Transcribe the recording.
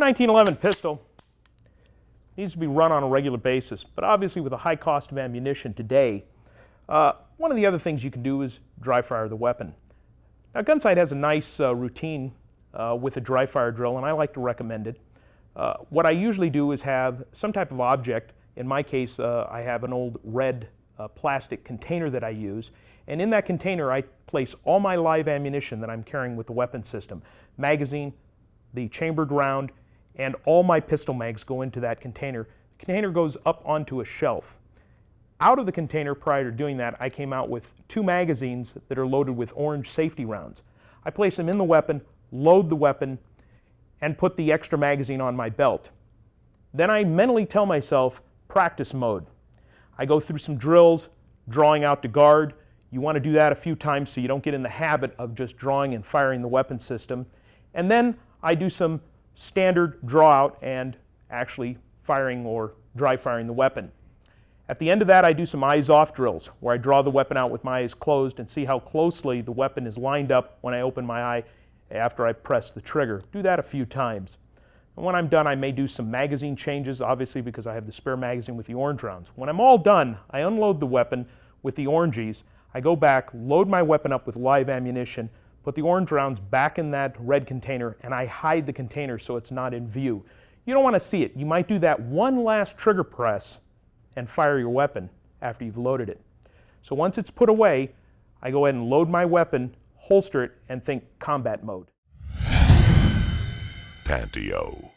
1911 pistol needs to be run on a regular basis, but obviously with a high cost of ammunition today, one of the other things you can do is dry fire the weapon. Now, Gunsight has a nice routine with a dry fire drill, and I like to recommend it. What I usually do is have some type of object. In my case, I have an old red plastic container that I use, and in that container I place all my live ammunition that I'm carrying with the weapon system. Magazine, the chambered round, and all my pistol mags go into that container. The container goes up onto a shelf. Out of the container, prior to doing that, I came out with 2 magazines that are loaded with orange safety rounds. I place them in the weapon, load the weapon, and put the extra magazine on my belt. Then I mentally tell myself, practice mode. I go through some drills, drawing out to guard. You want to do that a few times so you don't get in the habit of just drawing and firing the weapon system. And then I do some standard draw out and actually firing or dry firing the weapon. At the end of that, I do some eyes off drills where I draw the weapon out with my eyes closed and see how closely the weapon is lined up when I open my eye after I press the trigger. Do that a few times. And when I'm done, I may do some magazine changes, obviously because I have the spare magazine with the orange rounds. When I'm all done, I unload the weapon with the orangies. I go back, load my weapon up with live ammunition, put the orange rounds back in that red container, and I hide the container so it's not in view. You don't want to see it. You might do that one last trigger press and fire your weapon after you've loaded it. So once it's put away, I go ahead and load my weapon, holster it, and think combat mode. Panteo.